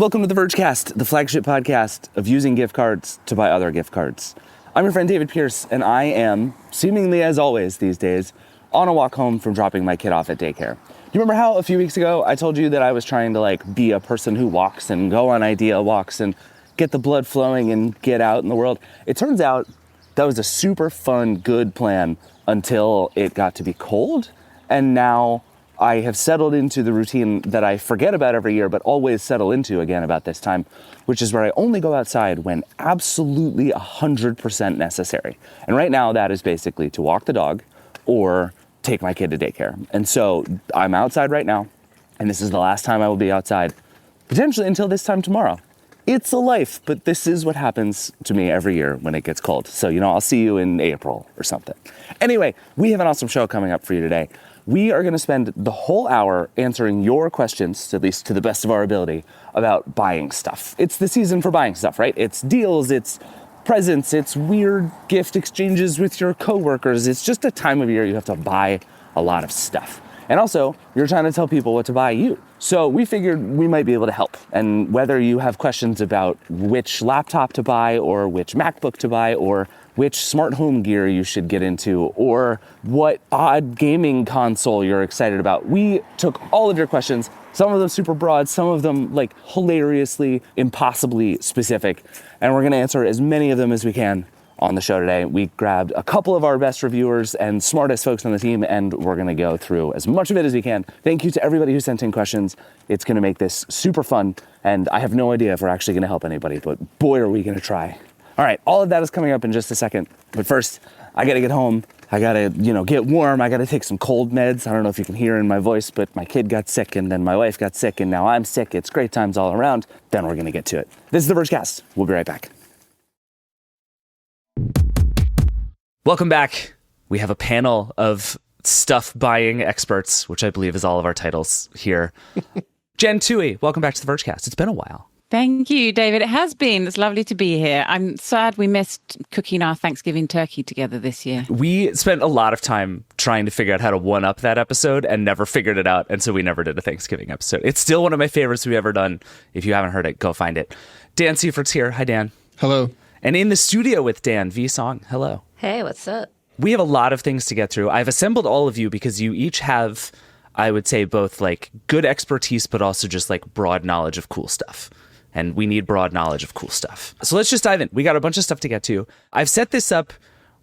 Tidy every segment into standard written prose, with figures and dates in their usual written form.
Welcome to the Vergecast, the flagship podcast of using gift cards to buy other gift cards. I'm your friend David Pierce, and I am, seemingly as always these days, on a walk home from dropping my kid off at daycare. Do you remember how a few weeks ago I told you that I was trying to be a person who walks and go on idea walks and get the blood flowing and get out in the world? It turns out that was a super fun, good plan until it got to be cold, and now I have settled into the routine that I forget about every year, but always settle into again about this time, which is where I only go outside when absolutely 100% necessary. And right now that is basically to walk the dog or take my kid to daycare. And so I'm outside right now, and this is the last time I will be outside, potentially until this time tomorrow. It's a life, but this is what happens to me every year when it gets cold. So, I'll see you in April or something. Anyway, we have an awesome show coming up for you today. We are going to spend the whole hour answering your questions, at least to the best of our ability, about buying stuff. It's the season for buying stuff, right? It's deals, it's presents, it's weird gift exchanges with your coworkers. It's just a time of year you have to buy a lot of stuff. And also, you're trying to tell people what to buy you. So we figured we might be able to help. And whether you have questions about which laptop to buy or which MacBook to buy or which smart home gear you should get into or what odd gaming console you're excited about, we took all of your questions, some of them super broad, some of them hilariously, impossibly specific. And we're gonna answer as many of them as we can on the show today. We grabbed a couple of our best reviewers and smartest folks on the team, and we're gonna go through as much of it as we can. Thank you to everybody who sent in questions. It's gonna make this super fun, and I have no idea if we're actually gonna help anybody, but boy, are we gonna try. All right, all of that is coming up in just a second, but first, I gotta get home. I gotta, get warm. I gotta take some cold meds. I don't know if you can hear in my voice, but my kid got sick, and then my wife got sick, and now I'm sick. It's great times all around. Then we're gonna get to it. This is the Vergecast. We'll be right back. Welcome back. We have a panel of stuff buying experts, which I believe is all of our titles here. Jen Tuohy, welcome back to the Vergecast. It's been a while. Thank you, David. It has been. It's lovely to be here. I'm sad we missed cooking our Thanksgiving turkey together this year. We spent a lot of time trying to figure out how to one-up that episode and never figured it out, and so we never did a Thanksgiving episode. It's still one of my favorites we've ever done. If you haven't heard it, go find it. Dan Seifert's here. Hi, Dan. Hello. And in the studio with Dan, V Song. Hello. Hey, what's up? We have a lot of things to get through. I've assembled all of you because you each have, I would say, both good expertise, but also just broad knowledge of cool stuff. And we need broad knowledge of cool stuff. So let's just dive in. We got a bunch of stuff to get to. I've set this up.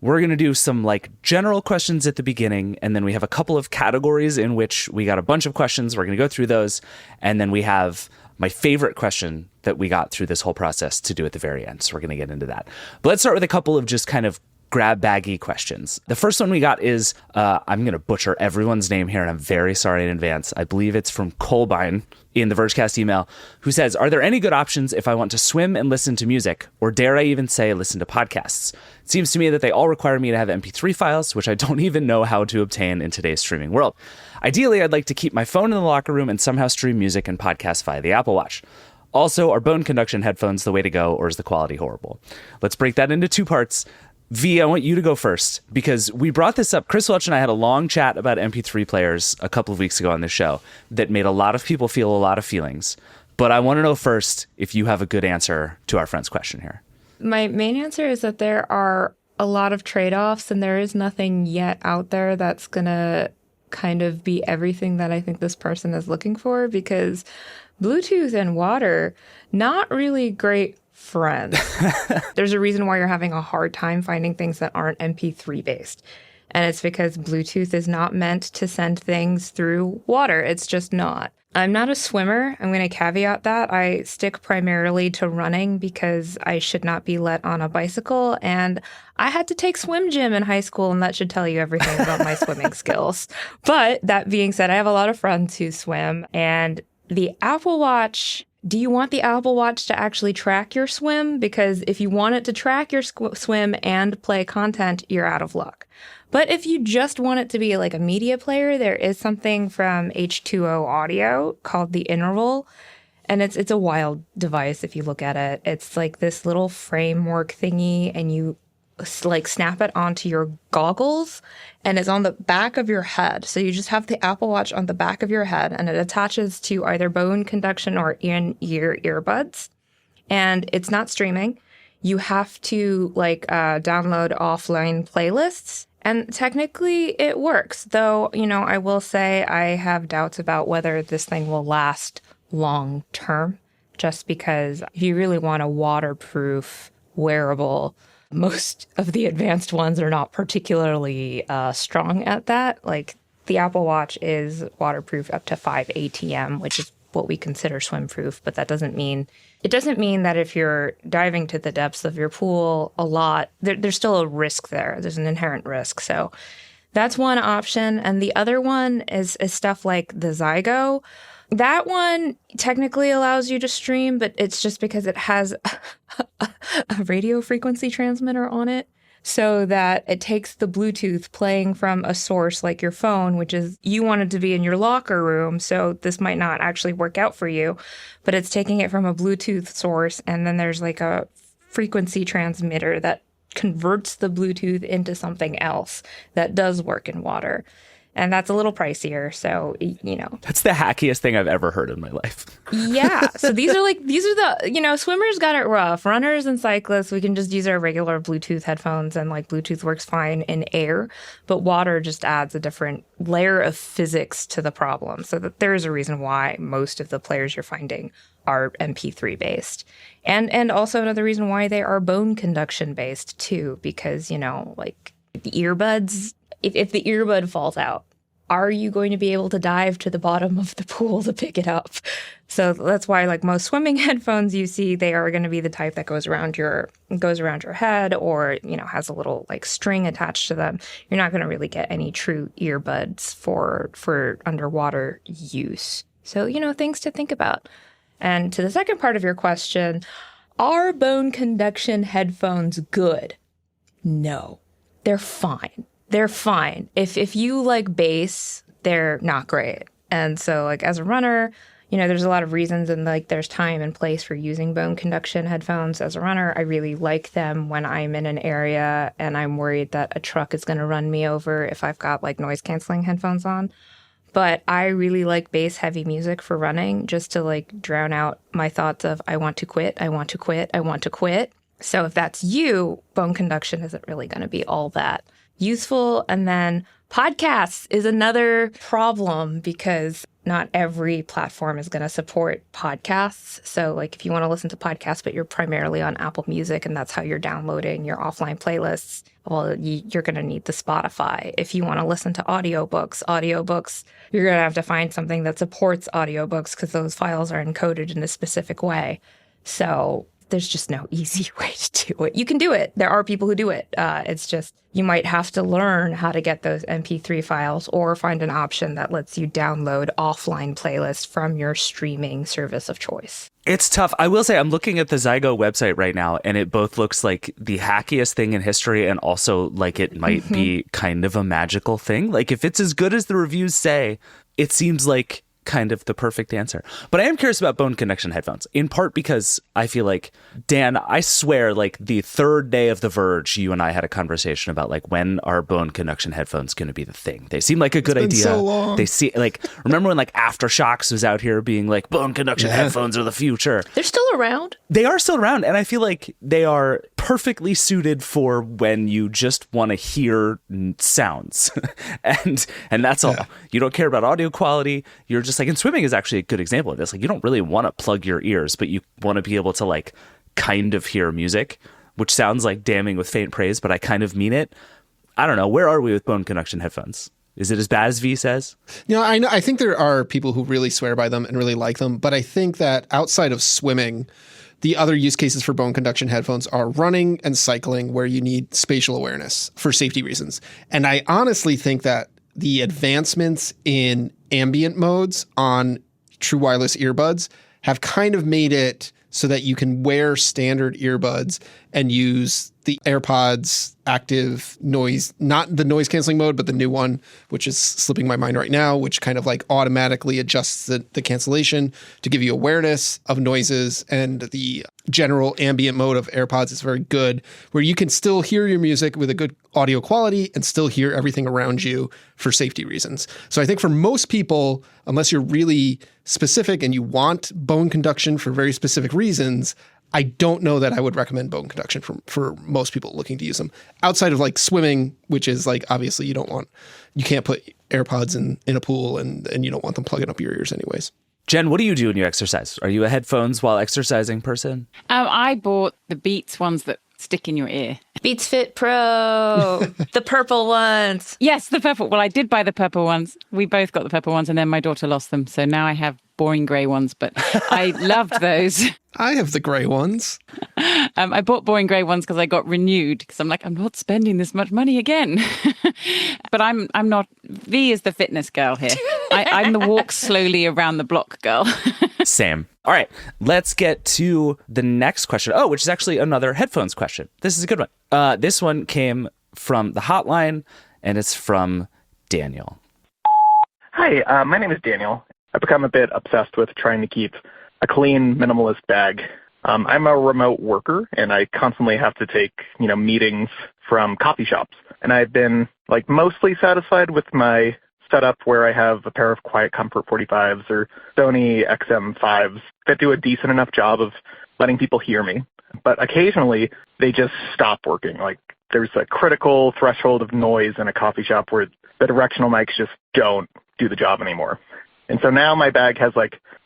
We're going to do some general questions at the beginning, and then we have a couple of categories in which we got a bunch of questions. We're going to go through those, and then we have my favorite question that we got through this whole process to do at the very end. So we're going to get into that. But let's start with a couple of just kind of grab baggy questions. The first one we got is, I'm going to butcher everyone's name here, and I'm very sorry in advance. I believe it's from Colbine in the Vergecast email, who says, are there any good options if I want to swim and listen to music, or dare I even say listen to podcasts? It seems to me that they all require me to have MP3 files, which I don't even know how to obtain in today's streaming world. Ideally, I'd like to keep my phone in the locker room and somehow stream music and podcasts via the Apple Watch. Also, are bone conduction headphones the way to go, or is the quality horrible? Let's break that into two parts. V, I want you to go first, because we brought this up. Chris Welch and I had a long chat about MP3 players a couple of weeks ago on this show that made a lot of people feel a lot of feelings. But I want to know first if you have a good answer to our friend's question here. My main answer is that there are a lot of trade-offs, and there is nothing yet out there that's going to kind of be everything that I think this person is looking for, because Bluetooth and water, not really great friends. There's a reason why you're having a hard time finding things that aren't MP3 based. And it's because Bluetooth is not meant to send things through water. It's just not. I'm not a swimmer. I'm going to caveat that. I stick primarily to running because I should not be let on a bicycle. And I had to take swim gym in high school, and that should tell you everything about my swimming skills. But that being said, I have a lot of friends who swim, and the Apple Watch, do you want the Apple Watch to actually track your swim? Because if you want it to track your swim and play content, you're out of luck. But if you just want it to be like a media player, there is something from H2O Audio called the Interval. And it's a wild device if you look at it. It's like this little framework thingy, and you like snap it onto your goggles, and it's on the back of your head. So you just have the Apple Watch on the back of your head, and it attaches to either bone conduction or in-ear earbuds. And it's not streaming. You have to download offline playlists. And technically it works, though, I will say I have doubts about whether this thing will last long term, just because if you really want a waterproof wearable, most of the advanced ones are not particularly strong at that. Like the Apple Watch is waterproof up to 5 ATM, which is what we consider swim-proof, but that doesn't mean that if you're diving to the depths of your pool a lot, there's still a risk there. There's an inherent risk. So that's one option. And the other one is stuff like the Zygo. That one technically allows you to stream, but it's just because it has a radio frequency transmitter on it, so that it takes the Bluetooth playing from a source like your phone, which is you want it to be in your locker room, so this might not actually work out for you, but it's taking it from a Bluetooth source, and then there's like a frequency transmitter that converts the Bluetooth into something else that does work in water. And that's a little pricier, so, That's the hackiest thing I've ever heard in my life. Yeah. So these are the, swimmers got it rough. Runners and cyclists, we can just use our regular Bluetooth headphones, and Bluetooth works fine in air, but water just adds a different layer of physics to the problem. So that there is a reason why most of the players you're finding are MP3 based. And also another reason why they are bone conduction based too, because, the earbuds, if the earbud falls out, are you going to be able to dive to the bottom of the pool to pick it up? So that's why, most swimming headphones you see, they are going to be the type that goes around your head, or has a little string attached to them. You're not going to really get any true earbuds for underwater use. So things to think about. And to the second part of your question, are bone conduction headphones good? No, they're fine. They're fine. If you like bass, they're not great. And so as a runner, there's a lot of reasons, and there's time and place for using bone conduction headphones. As a runner, I really like them when I'm in an area and I'm worried that a truck is going to run me over if I've got noise canceling headphones on. But I really like bass heavy music for running, just to drown out my thoughts of I want to quit, I want to quit, I want to quit. So if that's you, bone conduction isn't really going to be all that useful. And then podcasts is another problem, because not every platform is going to support podcasts. So if you want to listen to podcasts, but you're primarily on Apple Music and that's how you're downloading your offline playlists, well, you're going to need the Spotify. If you want to listen to audiobooks, you're going to have to find something that supports audiobooks, because those files are encoded in a specific way. So there's just no easy way to do it. You can do it. There are people who do it. It's just you might have to learn how to get those MP3 files, or find an option that lets you download offline playlists from your streaming service of choice. It's tough. I will say I'm looking at the Zygo website right now, and it both looks like the hackiest thing in history, and also it might be kind of a magical thing. If it's as good as the reviews say, it seems like kind of the perfect answer. But I am curious about bone conduction headphones, in part because I feel like, Dan, I swear, the third day of The Verge, you and I had a conversation about when are bone conduction headphones going to be the thing? They seem like a good idea. So long. They see remember when Aftershocks was out here being bone conduction headphones are the future? They're still around. They are still around, and I feel like they are perfectly suited for when you just want to hear sounds. and that's all. You don't care about audio quality. You're just and swimming is actually a good example of this. You don't really want to plug your ears, but you want to be able to kind of hear music, which sounds like damning with faint praise, but I kind of mean it. I don't know. Where are we with bone conduction headphones? Is it as bad as V says? I think there are people who really swear by them and really like them, but I think that outside of swimming, the other use cases for bone conduction headphones are running and cycling, where you need spatial awareness for safety reasons. And I honestly think that the advancements in ambient modes on true wireless earbuds have kind of made it so that you can wear standard earbuds and use the AirPods active noise, not the noise canceling mode, but the new one, which is slipping my mind right now, which kind of like automatically adjusts the cancellation to give you awareness of noises. And the general ambient mode of AirPods is very good, where you can still hear your music with a good audio quality and still hear everything around you for safety reasons. So I think for most people, unless you're really specific and you want bone conduction for very specific reasons, I don't know that I would recommend bone conduction for most people looking to use them outside of like swimming, which is like, obviously you can't put AirPods in a pool and you don't want them plugging up your ears anyways. Jen, what do you do when you exercise? Are you a headphones while exercising person? I bought the Beats ones that stick in your ear. Beats Fit Pro, the purple ones. Yes, the purple. Well, I did buy the purple ones. We both got the purple ones, and then my daughter lost them. So now I have boring grey ones, but I loved those. I have the grey ones. I bought boring grey ones because I got renewed because I'm like, I'm not spending this much money again. But I'm not. V is the fitness girl here. I'm the walk slowly around the block girl. Same. All right, let's get to the next question. Oh, which is actually another headphones question. This is a good one. This one came from the hotline, and it's from Daniel. Hi, my name is Daniel. I've become a bit obsessed with trying to keep a clean, minimalist bag. I'm a remote worker, and I constantly have to take, meetings from coffee shops. And I've been, mostly satisfied with my setup where I have a pair of Quiet Comfort 45s or Sony XM5s that do a decent enough job of letting people hear me. But occasionally, they just stop working. There's a critical threshold of noise in a coffee shop where the directional mics just don't do the job anymore. And so now my bag has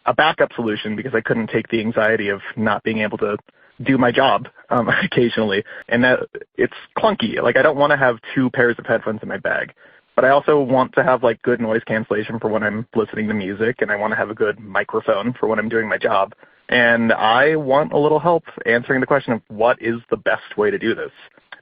a backup solution because I couldn't take the anxiety of not being able to do my job occasionally. And that it's clunky. I don't want to have two pairs of headphones in my bag. But I also want to have good noise cancellation for when I'm listening to music, and I want to have a good microphone for when I'm doing my job. And I want a little help answering the question of what is the best way to do this.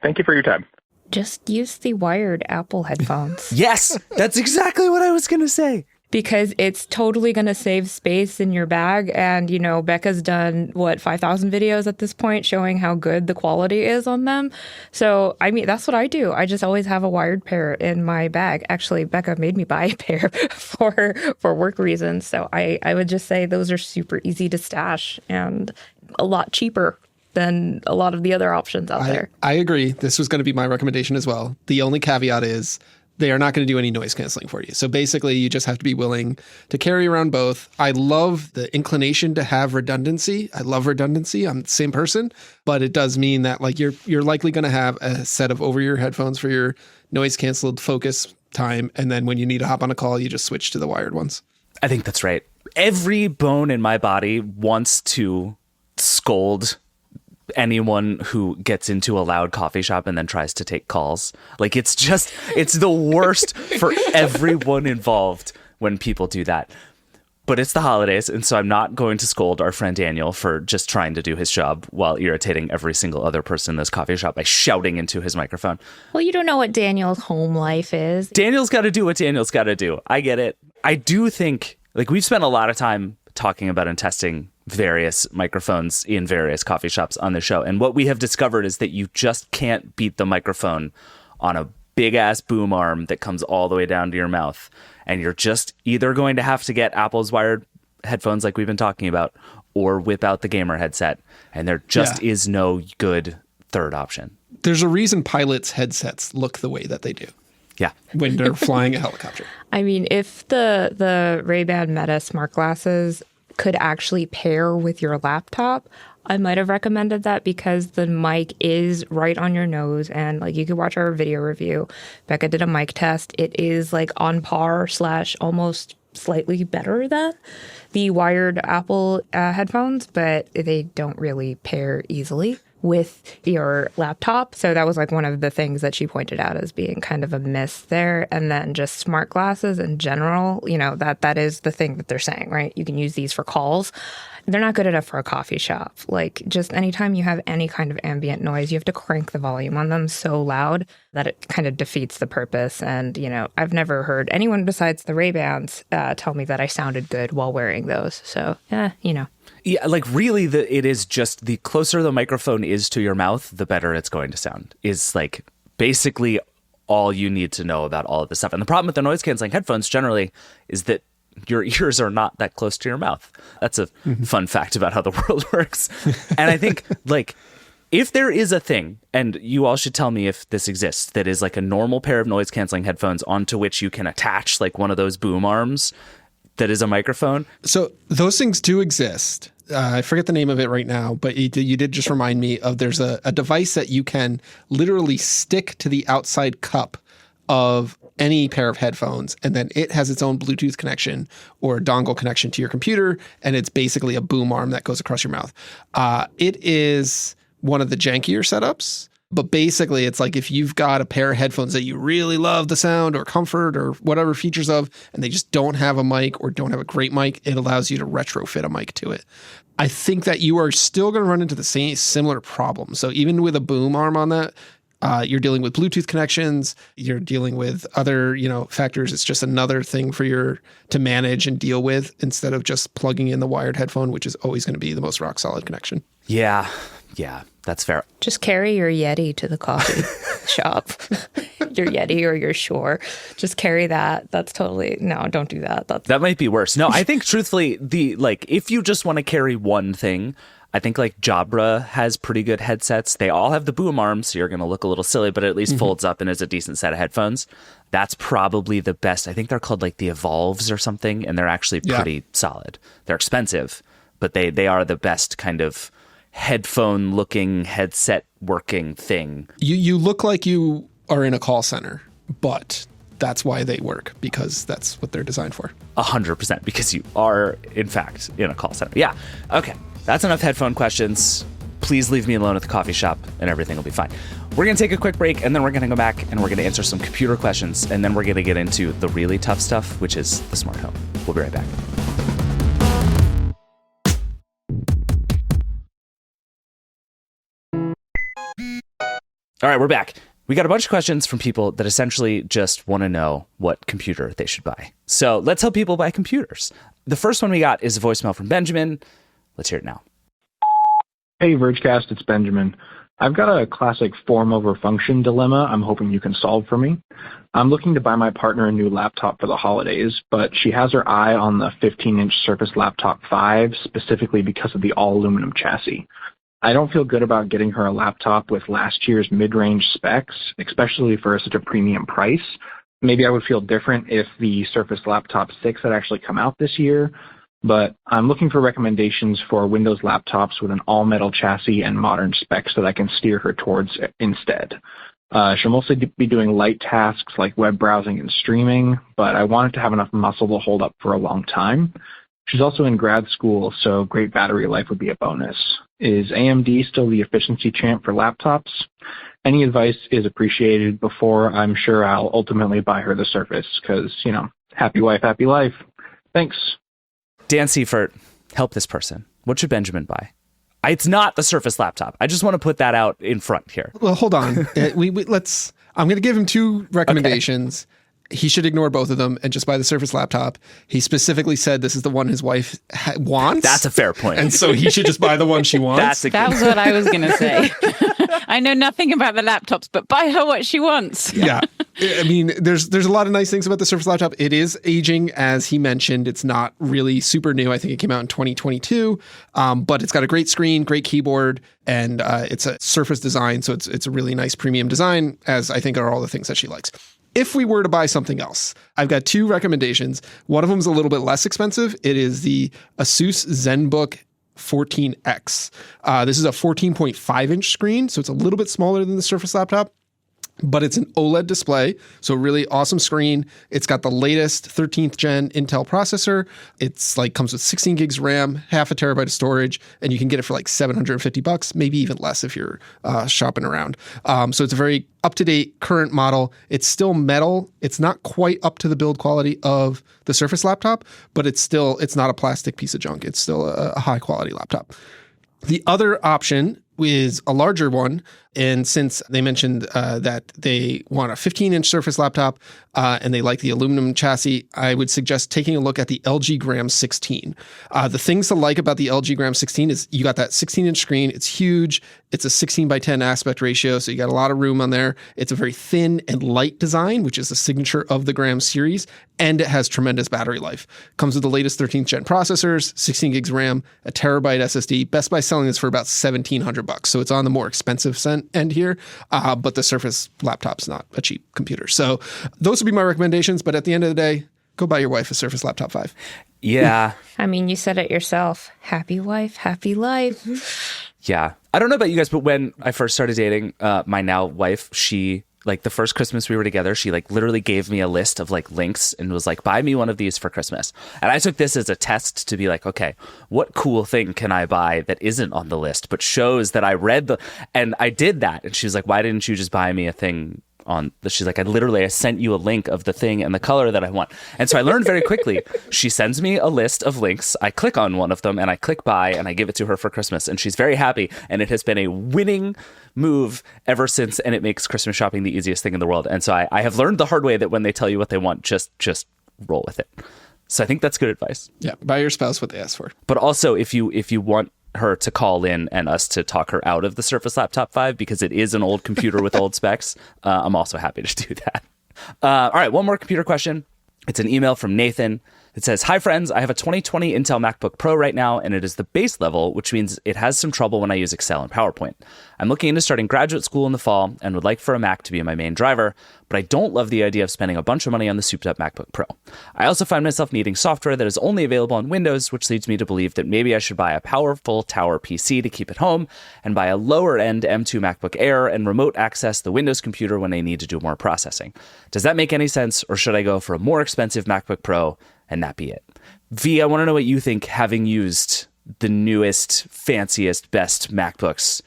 Thank you for your time. Just use the wired Apple headphones. Yes, that's exactly what I was going to say. Because it's totally going to save space in your bag. And, Becca's done, 5,000 videos at this point showing how good the quality is on them. So, that's what I do. I just always have a wired pair in my bag. Actually, Becca made me buy a pair for work reasons. So I would just say those are super easy to stash and a lot cheaper than a lot of the other options out there. I agree. This was going to be my recommendation as well. The only caveat is they are not going to do any noise canceling for you. So basically, you just have to be willing to carry around both. I love the inclination to have redundancy. I love redundancy. I'm the same person, but it does mean that you're likely going to have a set of over-ear headphones for your noise canceled focus time. And then when you need to hop on a call, you just switch to the wired ones. I think that's right. Every bone in my body wants to scold anyone who gets into a loud coffee shop and then tries to take calls. It's the worst for everyone involved when people do that. But it's the holidays, and so I'm not going to scold our friend Daniel for just trying to do his job while irritating every single other person in this coffee shop by shouting into his microphone. Well, you don't know what Daniel's home life is. Daniel's got to do what Daniel's got to do. I get it. I do think, we've spent a lot of time talking about and testing various microphones in various coffee shops on the show. And what we have discovered is that you just can't beat the microphone on a big ass boom arm that comes all the way down to your mouth. And you're just either going to have to get Apple's wired headphones like we've been talking about, or whip out the gamer headset. And there just is no good third option. There's a reason pilots' headsets look the way that they do. Yeah. When they're flying a helicopter. If the Ray-Ban Meta smart glasses could actually pair with your laptop, I might have recommended that because the mic is right on your nose, and you could watch our video review. Becca did a mic test. It is on par / almost slightly better than the wired Apple headphones, but they don't really pair easily with your laptop. So that was one of the things that she pointed out as being kind of a miss there. And then just smart glasses in general, that is the thing that they're saying, right? You can use these for calls. They're not good enough for a coffee shop. Just anytime you have any kind of ambient noise, you have to crank the volume on them so loud that it kind of defeats the purpose. And, I've never heard anyone besides the Ray-Bans tell me that I sounded good while wearing those. So, Yeah, like really, it is just the closer the microphone is to your mouth, the better it's going to sound. Is like basically all you need to know about all of this stuff. And the problem with the noise canceling headphones generally is that your ears are not that close to your mouth. That's a fun fact about how the world works. And I think like if there is a thing, and you all should tell me if this exists, that is like a normal pair of noise canceling headphones onto which you can attach like one of those boom arms that is a microphone. So those things do exist. I forget the name of it right now, but you did just remind me of there's a device that you can literally stick to the outside cup of any pair of headphones, and then it has its own Bluetooth connection or a dongle connection to your computer, and it's basically a boom arm that goes across your mouth. It is one of the jankier setups, but basically it's like if you've got a pair of headphones that you really love the sound or comfort or whatever features of, and they just don't have a mic or don't have a great mic, it allows you to retrofit a mic to it. I think that you are still going to run into the same similar problem. So even with a boom arm on that, you're dealing with Bluetooth connections, you're dealing with other, factors. It's just another thing for to manage and deal with instead of just plugging in the wired headphone, which is always going to be the most rock solid connection. Yeah, that's fair. Just carry your Yeti to the coffee shop. Your Yeti or your Shure. Just carry that. That's totally, no, don't do that. That might be worse. No, I think truthfully, if you just want to carry one thing, I think like Jabra has pretty good headsets. They all have the boom arms, so you're going to look a little silly, but it at least folds up and is a decent set of headphones. That's probably the best. I think they're called like the Evolves or something, and they're actually pretty solid. They're expensive, but they are the best kind of headphone looking, headset working thing. You look like you are in a call center, but that's why they work, because that's what they're designed for. 100%, because you are, in fact, in a call center. Yeah. Okay. That's enough headphone questions. Please leave me alone at the coffee shop and everything will be fine. We're going to take a quick break, and then we're going to go back and we're going to answer some computer questions, and then we're going to get into the really tough stuff, which is the smart home. We'll be right back. All right, we're back. We got a bunch of questions from people that essentially just want to know what computer they should buy. So let's help people buy computers. The first one we got is a voicemail from Benjamin. Let's hear it now. Hey, Vergecast, it's Benjamin. I've got a classic form over function dilemma I'm hoping you can solve for me. I'm looking to buy my partner a new laptop for the holidays, but she has her eye on the 15-inch Surface Laptop 5, specifically because of the all-aluminum chassis. I don't feel good about getting her a laptop with last year's mid-range specs, especially for such a premium price. Maybe I would feel different if the Surface Laptop 6 had actually come out this year, but I'm looking for recommendations for Windows laptops with an all-metal chassis and modern specs that I can steer her towards instead. She'll mostly be doing light tasks like web browsing and streaming, but I want it to have enough muscle to hold up for a long time. She's also in grad school, so great battery life would be a bonus. Is AMD still the efficiency champ for laptops? Any advice is appreciated before I'm sure I'll ultimately buy her the Surface, because, happy wife, happy life. Thanks. Dan Seifert, help this person. What should Benjamin buy? It's not the Surface laptop. I just want to put that out in front here. Well, hold on. I'm going to give him two recommendations. Okay. He should ignore both of them and just buy the Surface laptop. He specifically said this is the one his wife wants. That's a fair point. And so he should just buy the one she wants. That was what I was going to say. I know nothing about the laptops, but buy her what she wants. Yeah. I mean, there's a lot of nice things about the Surface laptop. It is aging, as he mentioned. It's not really super new. I think it came out in 2022, but it's got a great screen, great keyboard, and it's a Surface design, so it's a really nice premium design, as I think are all the things that she likes. If we were to buy something else, I've got two recommendations. One of them is a little bit less expensive. It is the Asus ZenBook 14X. This is a 14.5-inch screen, so it's a little bit smaller than the Surface laptop, but it's an OLED display, so really awesome screen. It's got the latest 13th gen Intel processor. It's comes with 16 gigs RAM, half a terabyte of storage, and you can get it for $750, maybe even less if you're shopping around. So it's a very up-to-date current model. It's still metal. It's not quite up to the build quality of the Surface laptop, but it's not a plastic piece of junk. It's still a high quality laptop. The other option is a larger one. And since they mentioned that they want a 15-inch Surface laptop and they like the aluminum chassis, I would suggest taking a look at the LG Gram 16. The things to like about the LG Gram 16 is you got that 16-inch screen. It's huge. It's a 16 by 10 aspect ratio, so you got a lot of room on there. It's a very thin and light design, which is a signature of the Gram series, and it has tremendous battery life. Comes with the latest 13th gen processors, 16 gigs RAM, a terabyte SSD. Best Buy selling this for about $1,700, so it's on the more expensive end here. But the Surface laptop's not a cheap computer, so those would be my recommendations. But at the end of the day, go buy your wife a Surface Laptop 5. Yeah. I mean, you said it yourself. Happy wife, happy life. Yeah. I don't know about you guys, but when I first started dating my now wife, she, like, the first Christmas we were together, she, like, literally gave me a list of, like, links and was like, buy me one of these for Christmas. And I took this as a test to be like, okay, what cool thing can I buy that isn't on the list but shows that I read and I did that. And she was like, why didn't you just buy me a thing she's like, I sent you a link of the thing and the color that I want. And so I learned very quickly. She sends me a list of links. I click on one of them and I click buy and I give it to her for Christmas. And she's very happy. And it has been a winning move ever since. And it makes Christmas shopping the easiest thing in the world. And so I have learned the hard way that when they tell you what they want, just roll with it. So I think that's good advice. Yeah. Buy your spouse what they ask for. But also if you want her to call in and us to talk her out of the Surface Laptop 5 because it is an old computer with old specs, I'm also happy to do that. All right, one more computer question. It's an email from Nathan. It says, hi friends, I have a 2020 Intel MacBook Pro right now, and it is the base level, which means it has some trouble when I use Excel and PowerPoint. I'm looking into starting graduate school in the fall and would like for a Mac to be my main driver, but I don't love the idea of spending a bunch of money on the souped up MacBook Pro. I also find myself needing software that is only available on Windows, which leads me to believe that maybe I should buy a powerful tower PC to keep at home and buy a lower-end M2 MacBook Air and remote access the Windows computer when I need to do more processing. Does that make any sense, or should I go for a more expensive MacBook Pro and that be it? V, I want to know what you think, having used the newest, fanciest, best MacBooks.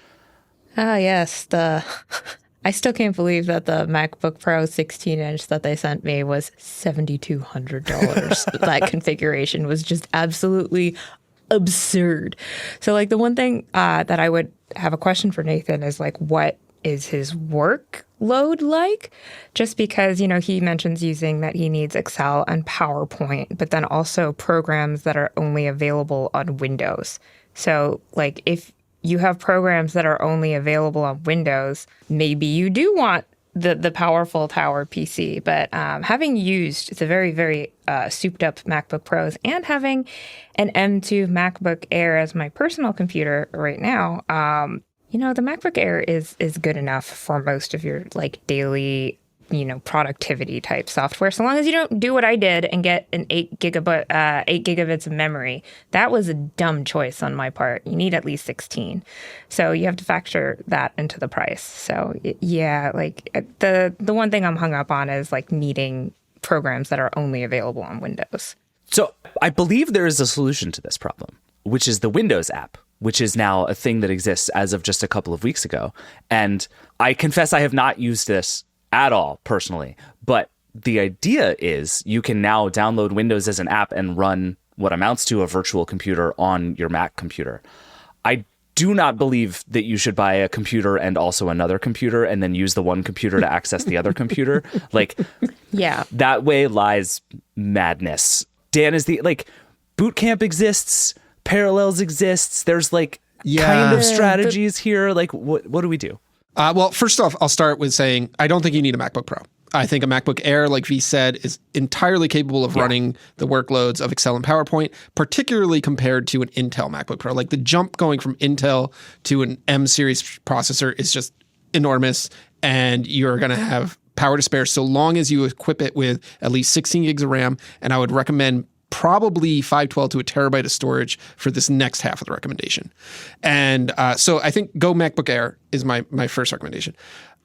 Ah, yes. I still can't believe that the MacBook Pro 16-inch that they sent me was $7,200. That configuration was just absolutely absurd. So, like, the one thing that I would have a question for Nathan is, like, what is his workload like? Just because, he mentions using that he needs Excel and PowerPoint, but then also programs that are only available on Windows. So, like, if you have programs that are only available on Windows, maybe you do want the powerful tower PC. But having used the very, very souped up MacBook Pros and having an M2 MacBook Air as my personal computer right now, the MacBook Air is good enough for most of your, like, daily, productivity type software. So long as you don't do what I did and get an 8 gigabits of memory. That was a dumb choice on my part. You need at least 16. So you have to factor that into the price. So yeah, like, the one thing I'm hung up on is, like, needing programs that are only available on Windows. So I believe there is a solution to this problem, which is the Windows app, which is now a thing that exists as of just a couple of weeks ago. And I confess I have not used this at all personally, but the idea is you can now download Windows as an app and run what amounts to a virtual computer on your Mac computer. I do not believe that you should buy a computer and also another computer and then use the one computer to access the other computer. Like, yeah, that way lies madness. Dan, Boot Camp exists, Parallels exists. There's kind of strategies here. Like, what do we do? Well, first off, I'll start with saying I don't think you need a MacBook Pro. I think a MacBook Air, like V said, is entirely capable of running the workloads of Excel and PowerPoint, particularly compared to an Intel MacBook Pro. Like, the jump going from Intel to an M series processor is just enormous, and you're going to have power to spare so long as you equip it with at least 16 gigs of RAM. And I would recommend probably 512 to a terabyte of storage for this next half of the recommendation. And so I think go MacBook Air is my first recommendation.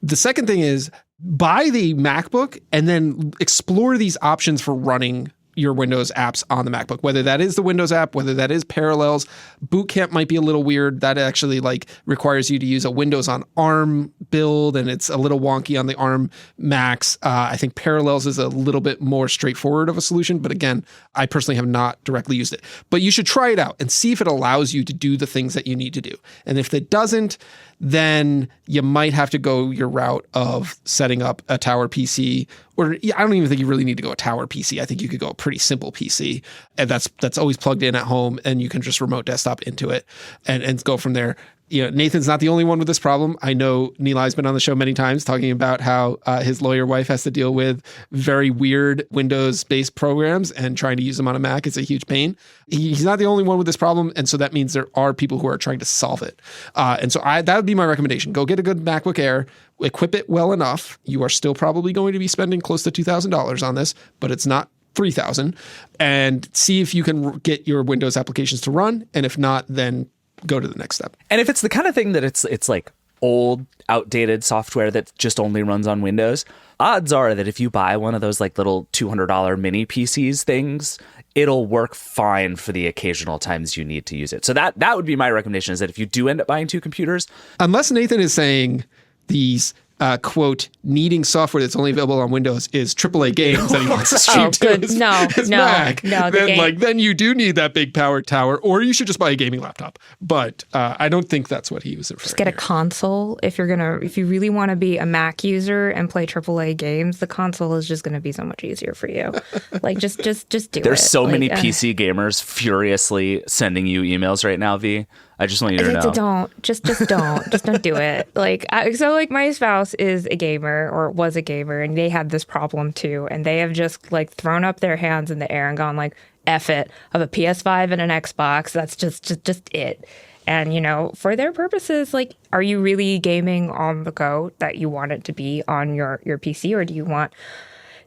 The second thing is buy the MacBook and then explore these options for running your Windows apps on the MacBook, whether that is the Windows app, whether that is Parallels. Boot Camp might be a little weird. That actually requires you to use a Windows on ARM build, and it's a little wonky on the ARM Macs. I think Parallels is a little bit more straightforward of a solution, but again, I personally have not directly used it. But you should try it out and see if it allows you to do the things that you need to do. And if it doesn't, then you might have to go your route of setting up a tower PC. Or I don't even think you really need to go a tower PC. I think you could go a pretty simple PC, and that's always plugged in at home, and you can just remote desktop into it and go from there. Nathan's not the only one with this problem. I know Nilai's been on the show many times talking about how his lawyer wife has to deal with very weird Windows-based programs, and trying to use them on a Mac is a huge pain. He's not the only one with this problem, and so that means there are people who are trying to solve it. And so that would be my recommendation. Go get a good MacBook Air, equip it well enough. You are still probably going to be spending close to $2,000 on this, but it's not $3,000, and see if you can get your Windows applications to run. And if not, then go to the next step. And if it's the kind of thing that it's like old, outdated software that just only runs on Windows, odds are that if you buy one of those like little $200 mini PCs things, it'll work fine for the occasional times you need to use it. So that would be my recommendation, is that if you do end up buying two computers, unless Nathan is saying these quote, needing software that's only available on Windows is AAA games that he wants to stream to his Mac, then you do need that big power tower, or you should just buy a gaming laptop. But I don't think that's what he was referring to. Just get a console if you really want to be a Mac user and play AAA games. The console is just going to be so much easier for you. Just do it. There's so many PC gamers furiously sending you emails right now, V. I just want you to know. Just don't do it. My spouse is a gamer, or was a gamer, and they had this problem too. And they have just thrown up their hands in the air and gone F it. I have a PS5 and an Xbox. That's just it. And, for their purposes, are you really gaming on the go that you want it to be on your PC? Or do you want,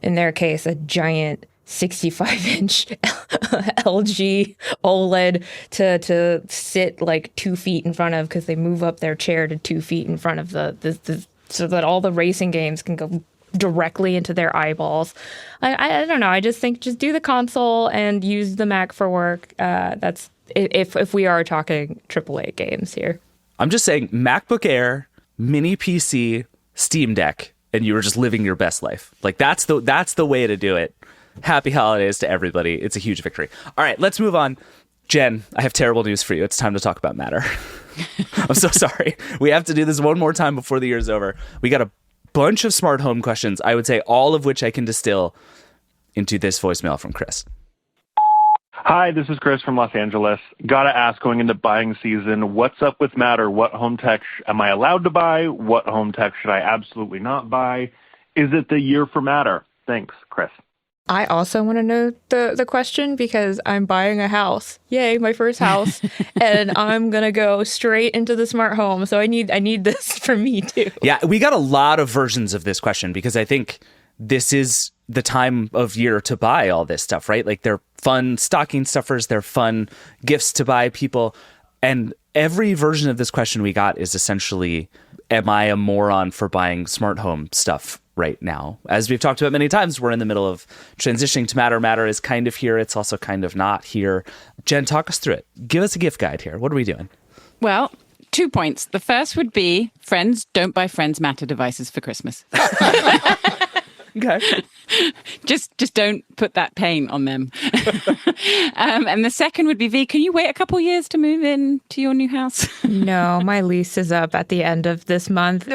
in their case, a giant 65-inch LG OLED to sit 2 feet in front of, because they move up their chair to 2 feet in front of the so that all the racing games can go directly into their eyeballs. I don't know. I just think just do the console and use the Mac for work. That's if we are talking AAA games here. I'm just saying MacBook Air, mini PC, Steam Deck, and you were just living your best life. That's the way to do it. Happy holidays to everybody. It's a huge victory. All right, let's move on. Jen, I have terrible news for you. It's time to talk about Matter. I'm so sorry. We have to do this one more time before the year's over. We got a bunch of smart home questions, I would say all of which I can distill into this voicemail from Chris. Hi, this is Chris from Los Angeles. Gotta ask, going into buying season, what's up with Matter? What home tech am I allowed to buy? What home tech should I absolutely not buy? Is it the year for Matter? Thanks, Chris. I also want to know the question, because I'm buying a house. Yay, my first house. And I'm going to go straight into the smart home. So I need this for me too. Yeah, we got a lot of versions of this question, because I think this is the time of year to buy all this stuff, right? They're fun stocking stuffers. They're fun gifts to buy people. And every version of this question we got is essentially, am I a moron for buying smart home stuff right now? As we've talked about many times, we're in the middle of transitioning to Matter. Matter is kind of here. It's also kind of not here. Jen, talk us through it. Give us a gift guide here. What are we doing? Well, 2 points. The first would be, friends, don't buy friends Matter devices for Christmas. Okay. Just don't put that pain on them. And the second would be, V, can you wait a couple years to move in to your new house? No, my lease is up at the end of this month.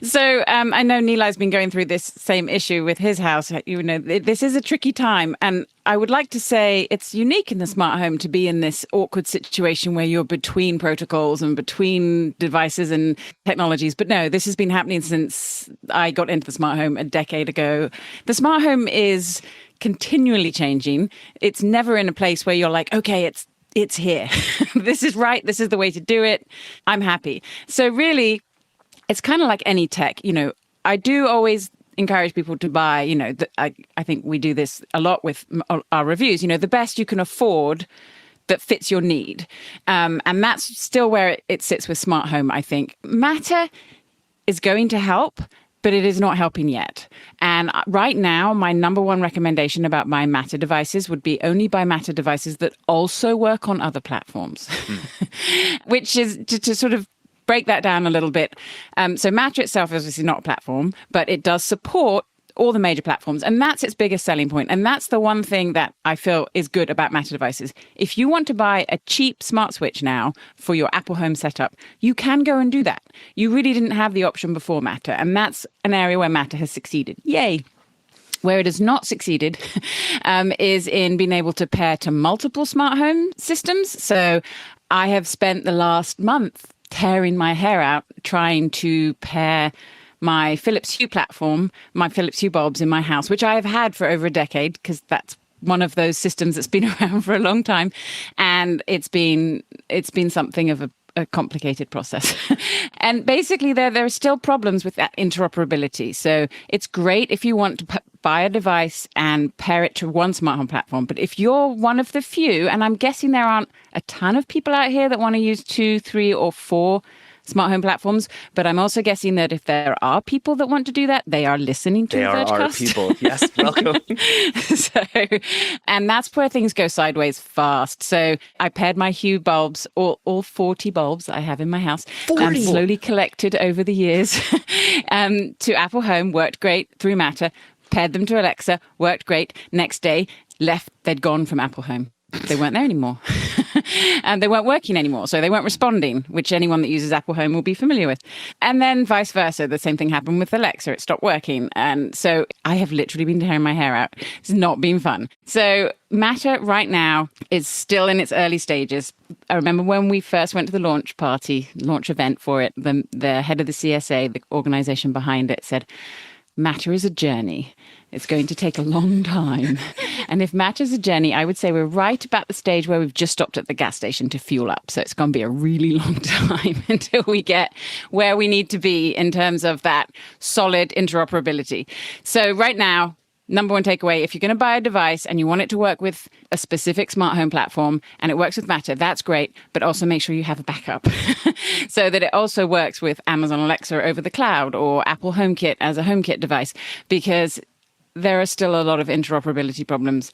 So I know Nilai's been going through this same issue with his house. This is a tricky time. And I would like to say it's unique in the smart home to be in this awkward situation where you're between protocols and between devices and technologies. But no, this has been happening since I got into the smart home a decade ago. The smart home is continually changing. It's never in a place where you're like, okay, it's here. This is right. This is the way to do it. I'm happy. So really, it's kind of like any tech. I do always encourage people to buy, I think we do this a lot with our reviews, the best you can afford that fits your need. And that's still where it sits with smart home, I think. Matter is going to help, but it is not helping yet. And right now, my number one recommendation about my Matter devices would be only buy Matter devices that also work on other platforms, which is to sort of break that down a little bit. So Matter itself is obviously not a platform, but it does support all the major platforms. And that's its biggest selling point. And that's the one thing that I feel is good about Matter devices. If you want to buy a cheap smart switch now for your Apple Home setup, you can go and do that. You really didn't have the option before Matter. And that's an area where Matter has succeeded. Yay. Where it has not succeeded is in being able to pair to multiple smart home systems. So I have spent the last month tearing my hair out trying to pair my Philips Hue platform, my Philips Hue bulbs in my house, which I have had for over a decade because that's one of those systems that's been around for a long time. And it's been something of a complicated process. And basically there are still problems with that interoperability. So it's great if you want to buy a device and pair it to one smart home platform. But if you're one of the few, and I'm guessing there aren't a ton of people out here that want to use 2, 3, or 4 smart home platforms, but I'm also guessing that if there are people that want to do that, they are listening to the Vergecast. They are our people. Yes, welcome. And that's where things go sideways fast. So I paired my Hue bulbs, all 40 bulbs I have in my house, 40. slowly collected over the years to Apple Home, worked great through Matter, paired them to Alexa, worked great. Next day, they'd gone from Apple Home. They weren't there anymore. And they weren't working anymore. So they weren't responding, which anyone that uses Apple Home will be familiar with. And then vice versa. The same thing happened with Alexa. It stopped working. And so I have literally been tearing my hair out. It's not been fun. So Matter right now is still in its early stages. I remember when we first went to the launch event for it, the head of the CSA, the organization behind it, said, Matter is a journey. It's going to take a long time. And if Matter's a journey, I would say we're right about the stage where we've just stopped at the gas station to fuel up. So it's going to be a really long time until we get where we need to be in terms of that solid interoperability. So right now, number one takeaway, if you're going to buy a device and you want it to work with a specific smart home platform and it works with Matter, that's great, but also make sure you have a backup so that it also works with Amazon Alexa over the cloud or Apple HomeKit as a HomeKit device, because there are still a lot of interoperability problems.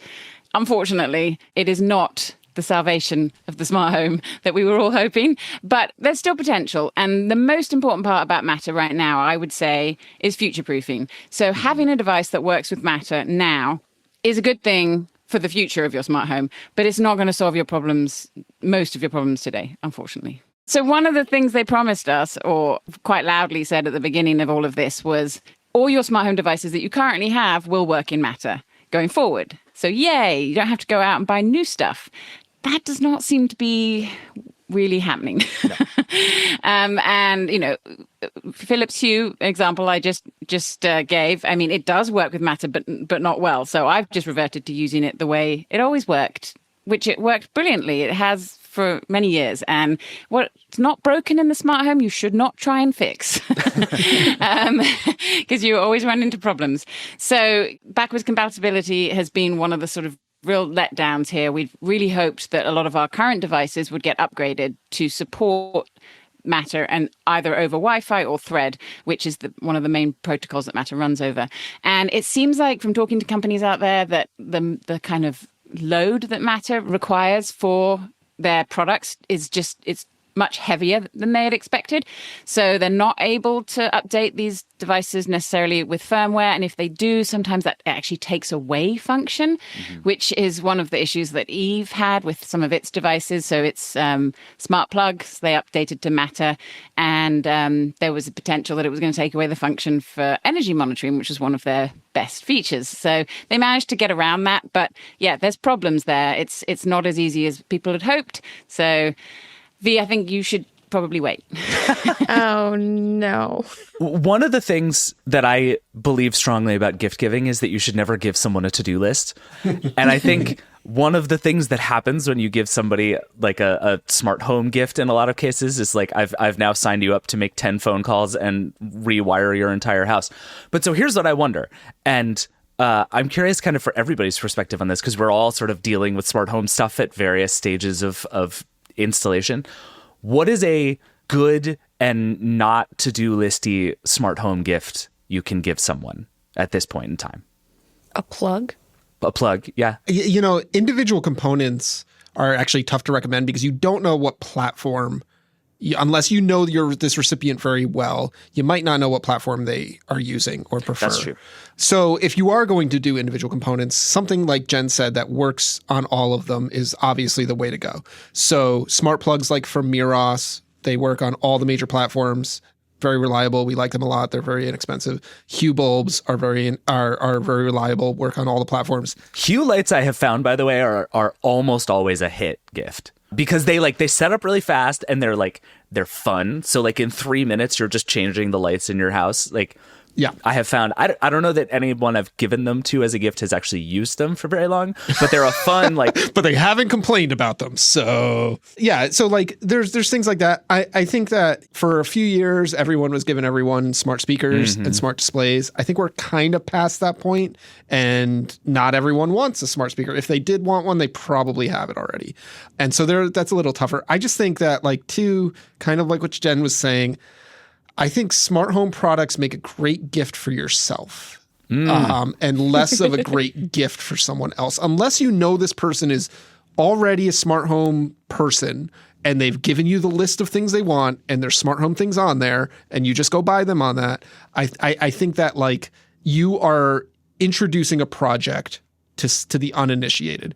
Unfortunately, it is not the salvation of the smart home that we were all hoping, but there's still potential. And the most important part about Matter right now, I would say, is future-proofing. So having a device that works with Matter now is a good thing for the future of your smart home, but it's not going to solve your problems, most of your problems today, unfortunately. So one of the things they promised us, or quite loudly said at the beginning of all of this, was all your smart home devices that you currently have will work in Matter going forward. So yay, you don't have to go out and buy new stuff. That does not seem to be really happening. No. And, you know, Philips Hue example I just gave, I mean, it does work with Matter, but not well. So I've just reverted to using it the way it always worked, which it worked brilliantly. It has for many years. And what's not broken in the smart home, you should not try and fix because you always run into problems. So backwards compatibility has been one of the sort of real letdowns here. We've really hoped that a lot of our current devices would get upgraded to support Matter and either over Wi-Fi or Thread, which is one of the main protocols that Matter runs over. And it seems like from talking to companies out there that the kind of load that Matter requires for their products is it's much heavier than they had expected. So they're not able to update these devices necessarily with firmware. And if they do, sometimes that actually takes away function, which is one of the issues that Eve had with some of its devices. So it's smart plugs, they updated to Matter. And there was a potential that it was going to take away the function for energy monitoring, which was one of their best features. So they managed to get around that. But yeah, there's problems there. It's not as easy as people had hoped. So V, I think you should probably wait. Oh, no. One of the things that I believe strongly about gift giving is that you should never give someone a to-do list. And I think one of the things that happens when you give somebody like a smart home gift in a lot of cases is like, I've now signed you up to make 10 phone calls and rewire your entire house. But so here's what I wonder. And I'm curious kind of for everybody's perspective on this, because we're all sort of dealing with smart home stuff at various stages of installation. What is a good and not to-do listy smart home gift you can give someone at this point in time? A plug? A plug, yeah. Individual components are actually tough to recommend because you don't know what platform, unless you know this recipient very well, you might not know what platform they are using or prefer. That's true. So if you are going to do individual components, something like Jen said that works on all of them is obviously the way to go. So smart plugs like from Miros, they work on all the major platforms. Very reliable. We like them a lot. They're very inexpensive. Hue bulbs are very reliable. Work on all the platforms. Hue lights, I have found, by the way, are almost always a hit gift because they set up really fast and they're fun. So in 3 minutes, you're just changing the lights in your house. Yeah, I have found, I don't know that anyone I've given them to as a gift has actually used them for very long, but they're a fun, but they haven't complained about them. So yeah, so there's things like that. I think that for a few years, everyone was giving everyone smart speakers and smart displays. I think we're kind of past that point, and not everyone wants a smart speaker. If they did want one, they probably have it already. And so that's a little tougher. I just think that too, kind of like what Jen was saying, I think smart home products make a great gift for yourself and less of a great gift for someone else. Unless you know this person is already a smart home person and they've given you the list of things they want and there's smart home things on there and you just go buy them on that. I think that you are introducing a project to the uninitiated.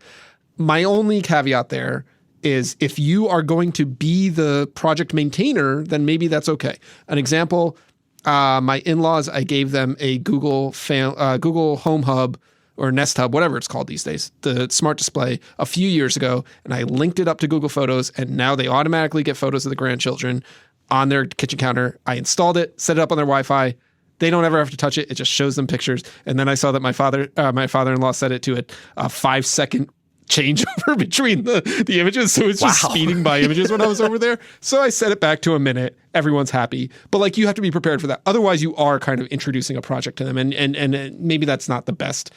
My only caveat there is if you are going to be the project maintainer, then maybe that's okay. An example, my in-laws, I gave them a Google Home Hub or Nest Hub, whatever it's called these days, the smart display a few years ago, and I linked it up to Google Photos, and now they automatically get photos of the grandchildren on their kitchen counter. I installed it, set it up on their Wi-Fi. They don't ever have to touch it. It just shows them pictures. And then I saw that my father-in-law set it to a 5-second changeover between the images, so it's just speeding by images when I was over there. So I set it back to a minute. Everyone's happy, but you have to be prepared for that. Otherwise, you are kind of introducing a project to them, and maybe that's not the best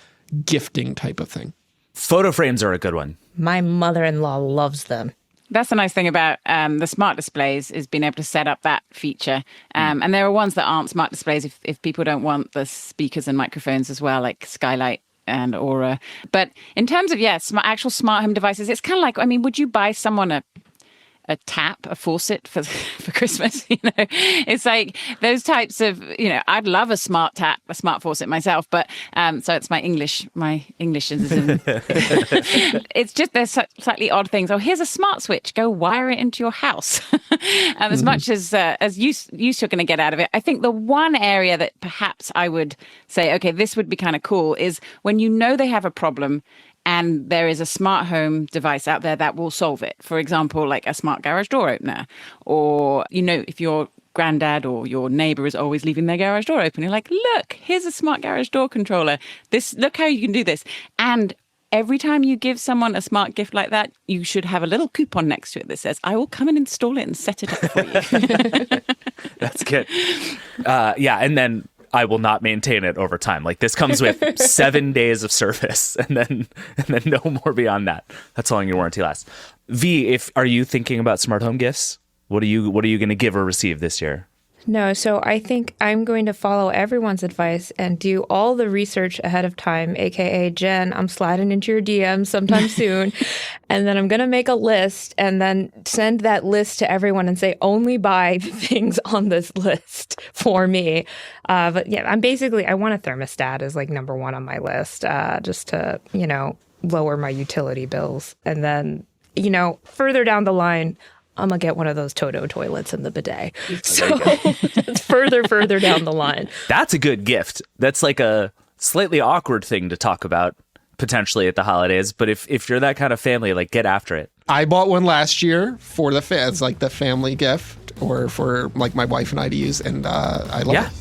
gifting type of thing. Photo frames are a good one. My mother-in-law loves them. That's the nice thing about the smart displays is being able to set up that feature. And there are ones that aren't smart displays if people don't want the speakers and microphones as well, like Skylight and Aura. But in terms of, actual smart home devices, it's kind of would you buy someone a faucet for Christmas? It's those types of, I'd love a smart tap, a smart faucet myself, but so it's my English is it's just, there's slightly odd things. Oh, here's a smart switch, go wire it into your house. As much as use you're going to get out of it. I think the one area that perhaps I would say, okay, this would be kind of cool, is when they have a problem and there is a smart home device out there that will solve it. For example, like a smart garage door opener. Or, if your granddad or your neighbor is always leaving their garage door open, you're like, look, here's a smart garage door controller. Look how you can do this. And every time you give someone a smart gift like that, you should have a little coupon next to it that says, I will come and install it and set it up for you. That's good. And then I will not maintain it over time. This comes with 7 days of service and then no more beyond that. That's how long your warranty lasts. V, are you thinking about smart home gifts? What are you going to give or receive this year? No, so I think I'm going to follow everyone's advice and do all the research ahead of time, aka Jen, I'm sliding into your DMs sometime soon. And then I'm going to make a list and then send that list to everyone and say, only buy the things on this list for me. But yeah, I want a thermostat as number one on my list, just to, lower my utility bills. And then, further down the line, I'm going to get one of those Toto toilets in the bidet. So it's further down the line. That's a good gift. That's a slightly awkward thing to talk about potentially at the holidays. But if you're that kind of family, get after it. I bought one last year for the fans, the family gift or for my wife and I to use. And I love it.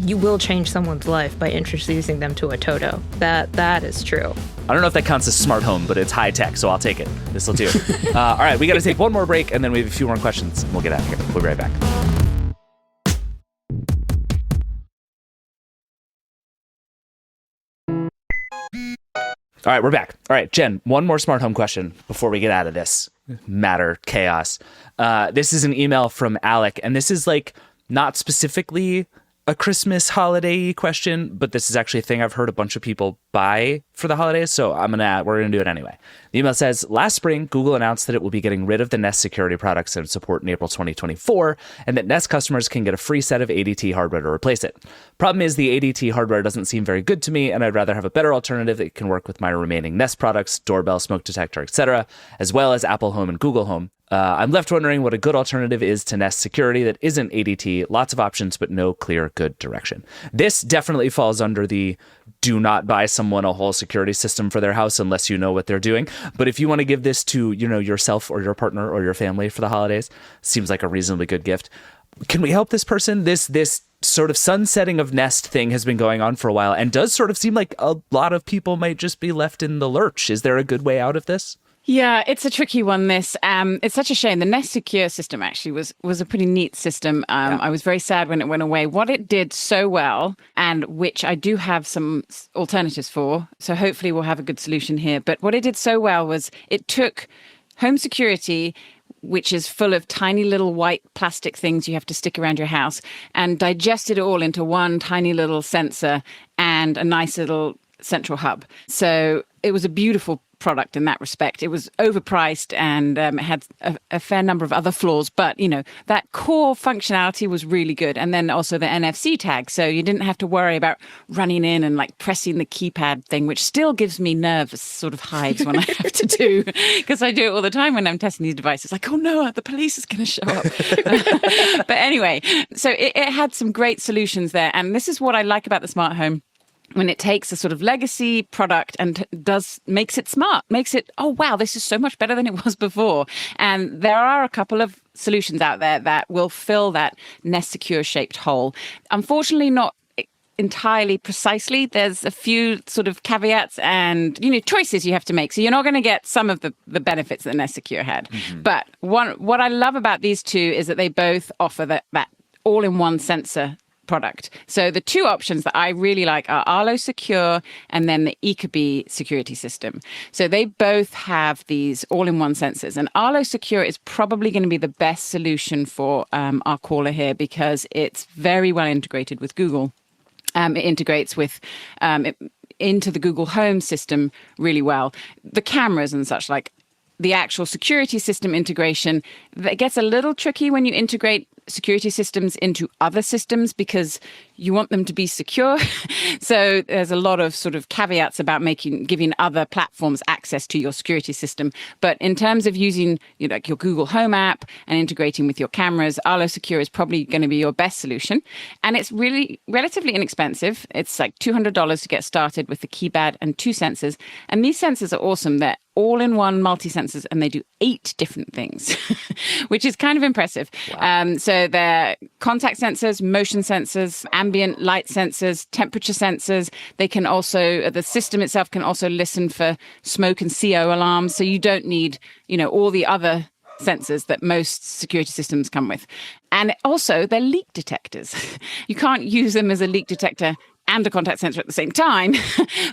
You will change someone's life by introducing them to a Toto. That is true. I don't know if that counts as smart home, but it's high tech, so I'll take it. This will do. All right, we got to take one more break, and then we have a few more questions, and we'll get out of here. We'll be right back. All right, we're back. All right, Jen, one more smart home question before we get out of this matter chaos. This is an email from Alec, and this is not specifically a Christmas holiday question, but this is actually a thing I've heard a bunch of people buy for the holidays, so we're gonna do it anyway. The email says, last spring, Google announced that it will be getting rid of the Nest security products and support in April 2024, and that Nest customers can get a free set of ADT hardware to replace it. Problem is, the ADT hardware doesn't seem very good to me, and I'd rather have a better alternative that can work with my remaining Nest products, doorbell, smoke detector, etc., as well as Apple Home and Google Home. I'm left wondering what a good alternative is to Nest security that isn't ADT. Lots of options, but no clear good direction. This definitely falls under the do not buy someone a whole security system for their house unless you know what they're doing. But if you want to give this to, yourself or your partner or your family for the holidays, seems like a reasonably good gift. Can we help this person? This sort of sunsetting of Nest thing has been going on for a while and does sort of seem like a lot of people might just be left in the lurch. Is there a good way out of this? Yeah, it's a tricky one, this. It's such a shame. The Nest Secure system actually was a pretty neat system. I was very sad when it went away. What it did so well, and which I do have some alternatives for, so hopefully we'll have a good solution here. But what it did so well was it took home security, which is full of tiny little white plastic things you have to stick around your house, and digested it all into one tiny little sensor and a nice little central hub. So it was a beautiful product in that respect. It was overpriced and it had a fair number of other flaws, but that core functionality was really good. And then also the NFC tag, so you didn't have to worry about running in and like pressing the keypad thing, which still gives me nervous sort of hives when I have to do, because I do it all the time when I'm testing these devices. Like, oh no, the police is going to show up. But anyway, so it had some great solutions there, and this is what I like about the smart home. When it takes a sort of legacy product and makes it smart, makes it, oh, wow, this is so much better than it was before. And there are a couple of solutions out there that will fill that Nest Secure shaped hole. Unfortunately, not entirely precisely. There's a few sort of caveats and, choices you have to make. So you're not going to get some of the benefits that Nest Secure had. Mm-hmm. But what I love about these two is that they both offer that all-in-one sensor product. So the two options that I really like are Arlo Secure and then the Ecobee security system. So they both have these all-in-one sensors, and Arlo Secure is probably going to be the best solution for our caller here because it's very well integrated with Google. It integrates with into the Google Home system really well. The cameras and such, like the actual security system integration, that gets a little tricky when you integrate security systems into other systems because you want them to be secure. So there's a lot of sort of caveats about giving other platforms access to your security system. But in terms of using your Google Home app and integrating with your cameras, Arlo Secure is probably going to be your best solution. And it's really relatively inexpensive. It's like $200 to get started with the keypad and 2 sensors. And these sensors are awesome. They're all-in-one multi-sensors, and they do 8 different things, which is kind of impressive. Wow. So they're contact sensors, motion sensors, ambient light sensors, temperature sensors. They can also, the system itself can also listen for smoke and CO alarms. So you don't need, all the other sensors that most security systems come with. And also they're leak detectors. You can't use them as a leak detector and a contact sensor at the same time,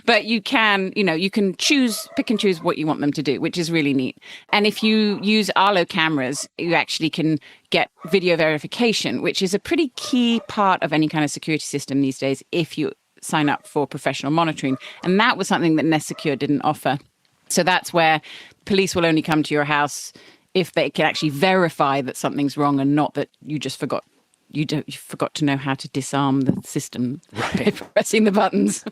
but you can, you can pick and choose what you want them to do, which is really neat. And if you use Arlo cameras, you actually can get video verification, which is a pretty key part of any kind of security system these days if you sign up for professional monitoring. And that was something that Nest Secure didn't offer. So that's where police will only come to your house if they can actually verify that something's wrong and not that you just forgot. You forgot to know how to disarm the system by pressing the buttons.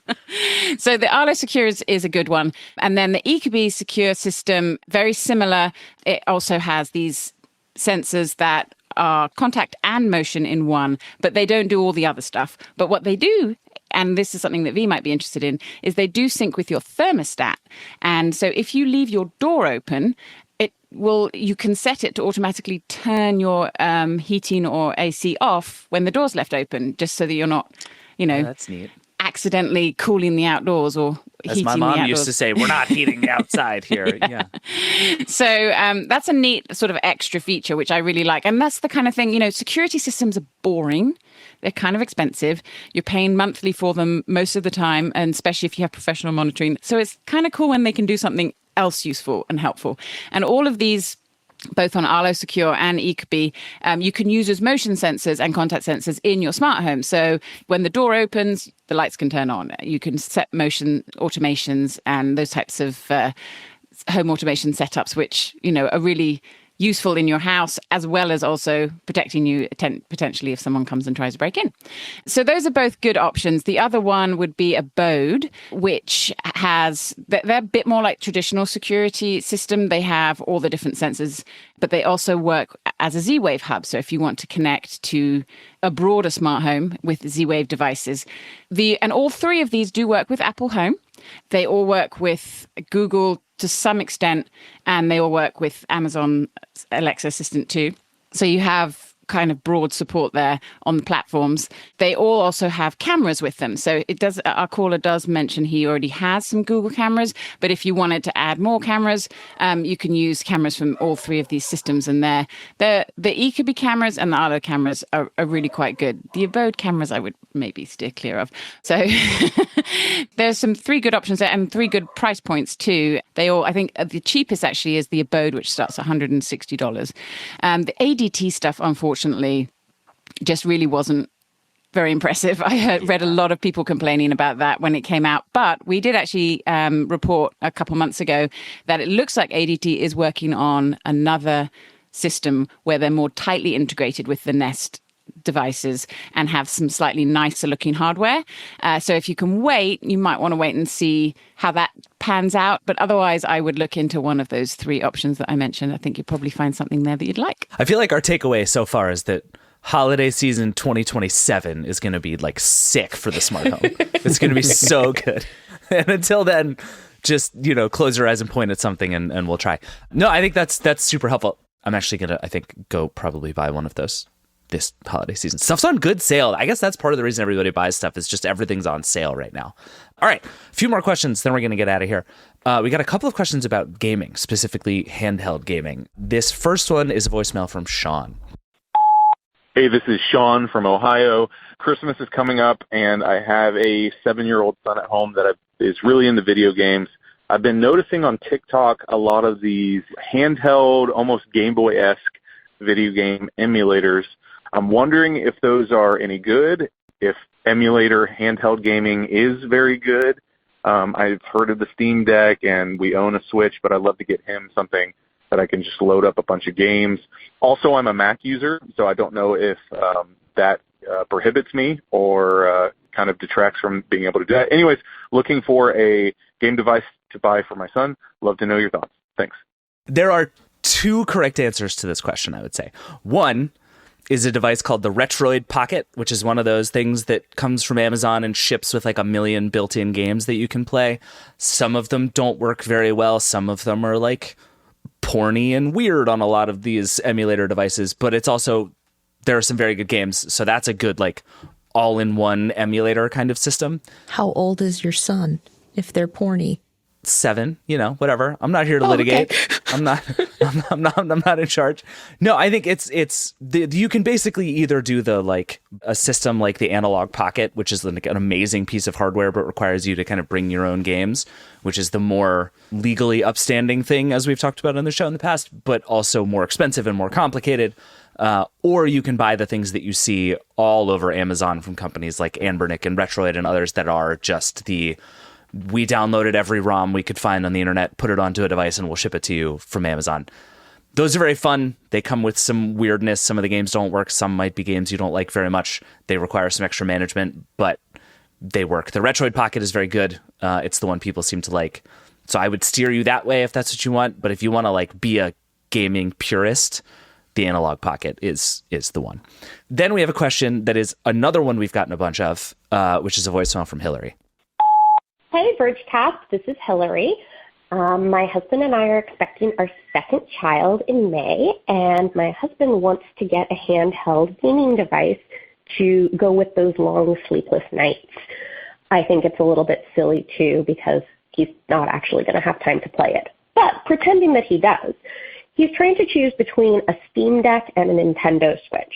So the Arlo Secure is a good one. And then the Ecobee secure system, very similar. It also has these sensors that are contact and motion in one, but they don't do all the other stuff. But what they do, and this is something that V might be interested in, is they do sync with your thermostat. And so if you leave your door open, you can set it to automatically turn your heating or AC off when the door's left open, just so that you're not, that's neat, accidentally cooling the outdoors or as heating the outdoors. my mom used to say, we're not heating the outside here. Yeah. So that's a neat sort of extra feature, which I really like. And that's the kind of thing, security systems are boring. They're kind of expensive. You're paying monthly for them most of the time, and especially if you have professional monitoring. So it's kind of cool when they can do something else useful and helpful. And all of these both on Arlo Secure and Ecobee, you can use as motion sensors and contact sensors in your smart home. So when the door opens, the lights can turn on. You can set motion automations and those types of home automation setups, which, are really useful in your house, as well as also protecting you potentially if someone comes and tries to break in. So those are both good options. The other one would be Abode, which they're a bit more like traditional security system. They have all the different sensors, but they also work as a Z-Wave hub. So if you want to connect to a broader smart home with Z-Wave devices, and all three of these do work with Apple Home. They all work with Google to some extent, and they all work with Amazon Alexa Assistant too. So you have kind of broad support there on the platforms. They all also have cameras with them. So our caller does mention he already has some Google cameras, but if you wanted to add more cameras, you can use cameras from all three of these systems. And the Ecobee cameras and the Arlo cameras are really quite good. The Abode cameras I would maybe steer clear of. So there's three good options there and three good price points too. I think the cheapest actually is the Abode, which starts at $160. The ADT stuff, unfortunately, just really wasn't very impressive. I read a lot of people complaining about that when it came out, but we did actually report a couple months ago that it looks like ADT is working on another system where they're more tightly integrated with the Nest devices and have some slightly nicer looking hardware. So if you can wait, you might want to wait and see how that pans out. But otherwise, I would look into one of those three options that I mentioned. I think you'll probably find something there that you'd like. I feel like our takeaway so far is that holiday season 2027 is going to be like sick for the smart home. It's going to be so good. And until then, just, close your eyes and point at something and we'll try. No, I think that's super helpful. I'm actually going to, I think, go probably buy one of those this holiday season. Stuff's on good sale. I guess that's part of the reason everybody buys stuff is just everything's on sale right now. All right, a few more questions, then we're going to get out of here. We got a couple of questions about gaming, specifically handheld gaming. This first one is a voicemail from Sean. Hey, this is Sean from Ohio. Christmas is coming up, and I have a 7-year-old son at home that is really into video games. I've been noticing on TikTok a lot of these handheld, almost Game Boy-esque video game emulators. I'm wondering if those are any good, if emulator handheld gaming is very good. I've heard of the Steam Deck, and we own a Switch, but I'd love to get him something that I can just load up a bunch of games. Also, I'm a Mac user, so I don't know if that prohibits me or kind of detracts from being able to do that. Anyways, looking for a game device to buy for my son. Love to know your thoughts. Thanks. There are two correct answers to this question, I would say. One is a device called the Retroid Pocket, which is one of those things that comes from Amazon and ships with like 1 million built-in games that you can play. Some of them don't work very well. Some of them are like porny and weird on a lot of these emulator devices, but it's also, there are some very good games. So that's a good like all-in-one emulator kind of system. How old is your son if they're porny? 7, whatever. I'm not here to litigate. Okay. I'm not in charge. No, I think you can basically either do a system like the Analog Pocket, which is like an amazing piece of hardware, but requires you to kind of bring your own games, which is the more legally upstanding thing, as we've talked about on the show in the past, but also more expensive and more complicated. Or you can buy the things that you see all over Amazon from companies like Anbernic and Retroid and others that are just we downloaded every ROM we could find on the internet, put it onto a device, and we'll ship it to you from Amazon. Those are very fun. They come with some weirdness. Some of the games don't work. Some might be games you don't like very much. They require some extra management, but they work. The Retroid Pocket is very good. It's the one people seem to like. So I would steer you that way if that's what you want. But if you want to be a gaming purist, the Analog Pocket is the one. Then we have a question that is another one we've gotten a bunch of, which is a voicemail from Hillary. Hey, Vergecast, this is Hillary. My husband and I are expecting our second child in May, and my husband wants to get a handheld gaming device to go with those long sleepless nights. I think it's a little bit silly, too, because he's not actually going to have time to play it. But pretending that he does, he's trying to choose between a Steam Deck and a Nintendo Switch.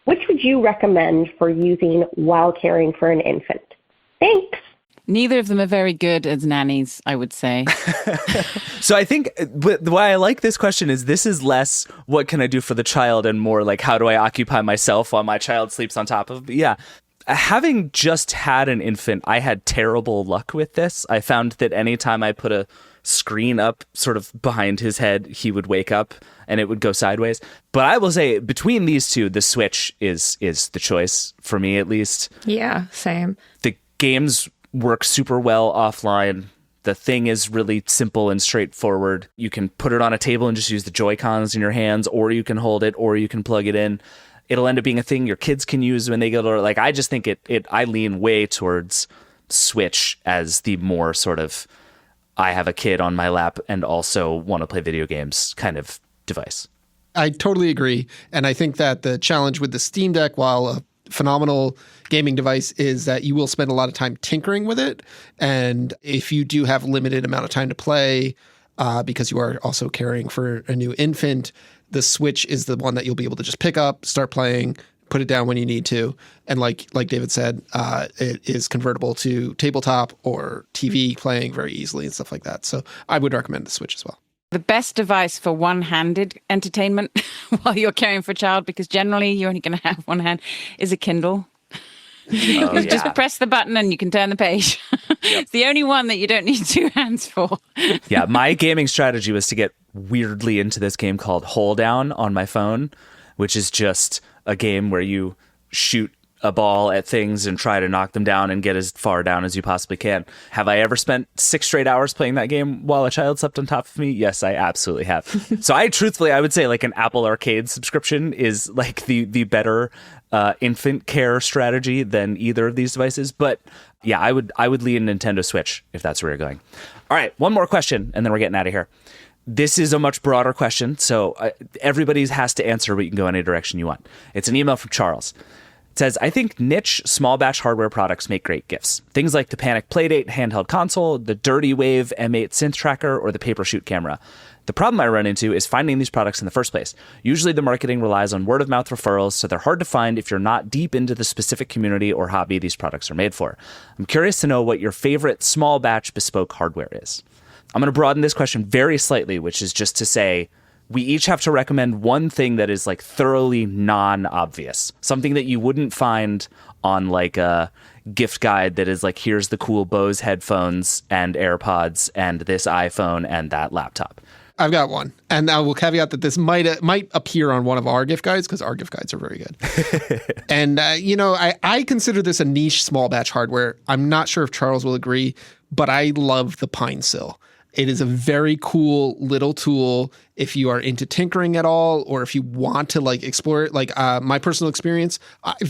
Which would you recommend for using while caring for an infant? Thanks. Neither of them are very good as nannies, I would say. So I think why I like this question is this is less what can I do for the child and more like how do I occupy myself while my child sleeps on top of me? Yeah. Having just had an infant, I had terrible luck with this. I found that anytime I put a screen up sort of behind his head, he would wake up and it would go sideways. But I will say between these two, the Switch is the choice for me, at least. Yeah, same. The games work super well offline. The thing is really simple and straightforward. You can put it on a table and just use the Joy-Cons in your hands, or you can hold it, or you can plug it in. It'll end up being a thing your kids can use when they get older. Like, I just think I lean way towards Switch as the more sort of I have a kid on my lap and also want to play video games kind of device. I totally agree. And I think that the challenge with the Steam Deck, while a phenomenal gaming device, is that you will spend a lot of time tinkering with it. And if you do have limited amount of time to play, because you are also caring for a new infant, the Switch is the one that you'll be able to just pick up, start playing, put it down when you need to. And like David said, it is convertible to tabletop or TV playing very easily and stuff like that. So I would recommend the Switch as well. The best device for one-handed entertainment while you're caring for a child, because generally you're only going to have one hand, is a Kindle. Just press the button and you can turn the page. It's the only one that you don't need two hands for. Yeah, my gaming strategy was to get weirdly into this game called Hole Down on my phone, which is just a game where you shoot a ball at things and try to knock them down and get as far down as you possibly can. Have I ever spent 6 straight hours playing that game while a child slept on top of me? Yes, I absolutely have. So I would say like an Apple Arcade subscription is like the better infant care strategy than either of these devices. But yeah, I would lean Nintendo Switch if that's where you're going. All right, one more question and then we're getting out of here. This is a much broader question, so everybody has to answer, but you can go any direction you want. It's an email from Charles. It says, I think niche small batch hardware products make great gifts. Things like the Panic Playdate handheld console, the Dirty Wave M8 synth tracker, or the Paper Shoot camera. The problem I run into is finding these products in the first place. Usually the marketing relies on word of mouth referrals, so they're hard to find if you're not deep into the specific community or hobby these products are made for. I'm curious to know what your favorite small batch bespoke hardware is. I'm going to broaden this question very slightly, which is just to say, we each have to recommend one thing that is like thoroughly non-obvious. Something that you wouldn't find on like a gift guide that is like, here's the cool Bose headphones and AirPods and this iPhone and that laptop. I've got one. And I will caveat that this might appear on one of our gift guides because our gift guides are very good. And, I consider this a niche small batch hardware. I'm not sure if Charles will agree, but I love the Pine Sill. It is a very cool little tool if you are into tinkering at all, or if you want to like explore it. Like my personal experience,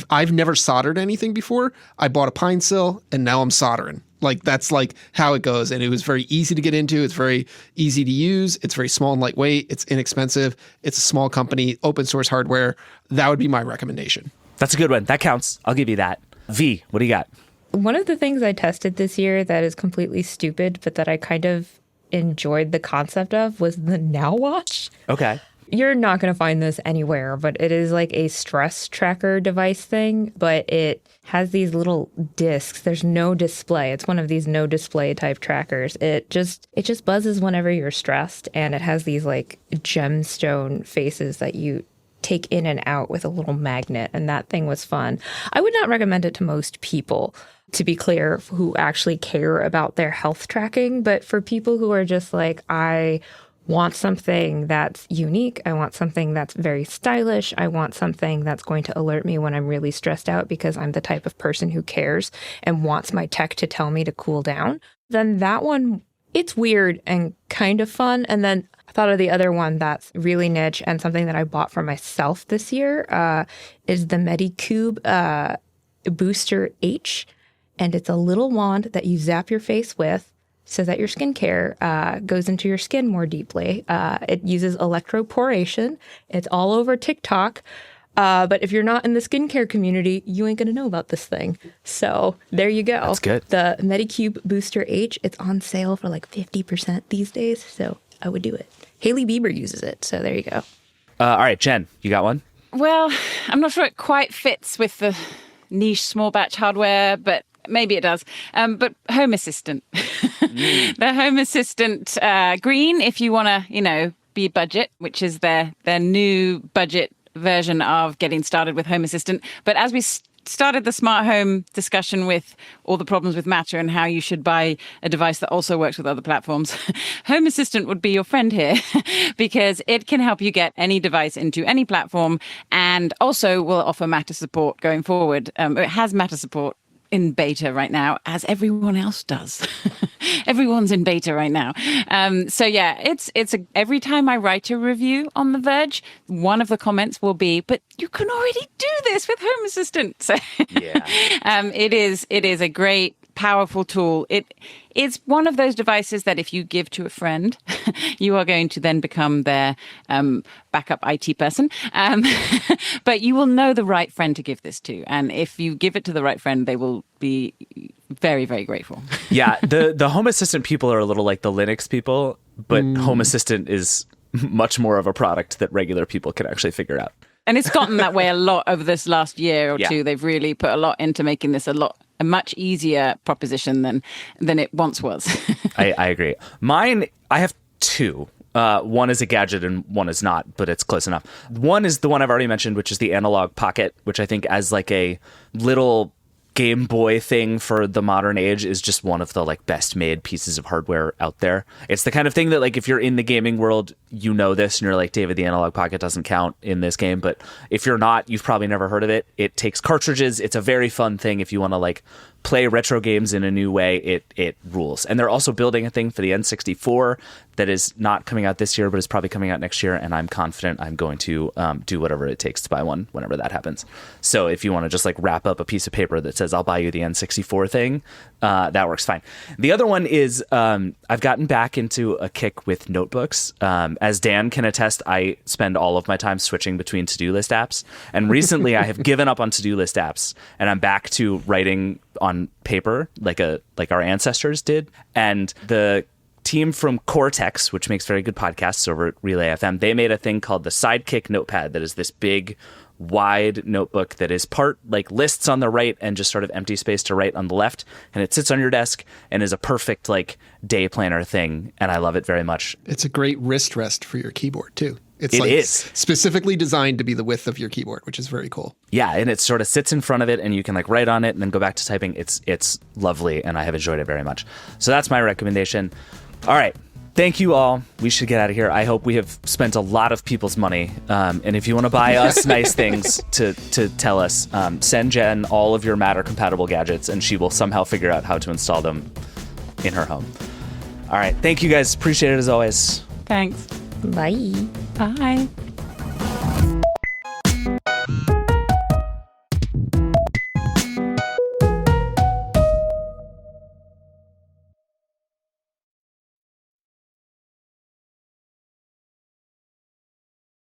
I've never soldered anything before. I bought a Pine Sill and now I'm soldering. Like that's like how it goes. And it was very easy to get into. It's very easy to use. It's very small and lightweight. It's inexpensive. It's a small company, open source hardware. That would be my recommendation. That's a good one. That counts. I'll give you that. V, what do you got? One of the things I tested this year that is completely stupid, but that I kind of enjoyed the concept of, was the Now Watch. Okay. You're not going to find this anywhere, but it is like a stress tracker device thing, but it has these little discs. There's no display. It's one of these no display type trackers. It just buzzes whenever you're stressed, and it has these like gemstone faces that you take in and out with a little magnet, and that thing was fun. I would not recommend it to most people, to be clear, who actually care about their health tracking, but for people who are just like, I want something that's unique, I want something that's very stylish, I want something that's going to alert me when I'm really stressed out because I'm the type of person who cares and wants my tech to tell me to cool down, then that one, it's weird and kind of fun. And then I thought of the other one that's really niche and something that I bought for myself this year is the Medicube Booster H. And it's a little wand that you zap your face with so that your skincare goes into your skin more deeply. It uses electroporation. It's all over TikTok. But if you're not in the skincare community, you ain't going to know about this thing. So there you go. That's good. The Medicube Booster H, it's on sale for like 50% these days. So I would do it. Hailey Bieber uses it. So there you go. All right, Jen, you got one? Well, I'm not sure it quite fits with the niche small batch hardware, but maybe it does. But Home Assistant. The Home Assistant green, if you want to, be budget, which is their new budget version of getting started with Home Assistant. But as we started the smart home discussion with all the problems with Matter and how you should buy a device that also works with other platforms, Home Assistant would be your friend here because it can help you get any device into any platform and also will offer Matter support going forward. It has Matter support in beta right now, as everyone else does. Everyone's in beta right now. So yeah, every time I write a review on The Verge, one of the comments will be, but you can already do this with Home Assistant. So Yeah. it is a great, powerful tool. It's one of those devices that if you give to a friend, you are going to then become their backup IT person. But you will know the right friend to give this to. And if you give it to the right friend, they will be very, very grateful. Yeah, the Home Assistant people are a little like the Linux people, but Home Assistant is much more of a product that regular people can actually figure out. And it's gotten that way a lot over this last year or two. They've really put a lot into making this a much easier proposition than it once was. I agree. Mine, I have two. One is a gadget and one is not, but it's close enough. One is the one I've already mentioned, which is the Analog Pocket, which I think as like a little Game Boy thing for the modern age is just one of the like best made pieces of hardware out there. It's the kind of thing that like if you're in the gaming world, you know this and you're like, David, the Analog Pocket doesn't count in this game. But if you're not, you've probably never heard of it. It takes cartridges. It's a very fun thing if you want to like play retro games in a new way. It rules. And they're also building a thing for the N64 that is not coming out this year, but is probably coming out next year. And I'm confident I'm going to do whatever it takes to buy one whenever that happens. So if you want to just like wrap up a piece of paper that says, I'll buy you the N64 thing, that works fine. The other one is I've gotten back into a kick with notebooks. As Dan can attest, I spend all of my time switching between to-do list apps. And recently I have given up on to-do list apps and I'm back to writing on paper like our ancestors did. And the team from Cortex, which makes very good podcasts over at Relay FM, they made a thing called the Sidekick Notepad that is this big, wide notebook that is part like lists on the right and just sort of empty space to write on the left. And it sits on your desk and is a perfect like day planner thing. And I love it very much. It's a great wrist rest for your keyboard too. It is specifically designed to be the width of your keyboard, which is very cool. Yeah, and it sort of sits in front of it and you can like write on it and then go back to typing. It's lovely and I have enjoyed it very much. So that's my recommendation. All right. Thank you all. We should get out of here. I hope we have spent a lot of people's money. And if you want to buy us nice things to tell us, send Jen all of your Matter-compatible gadgets, and she will somehow figure out how to install them in her home. All right. Thank you guys. Appreciate it as always. Thanks. Bye. Bye.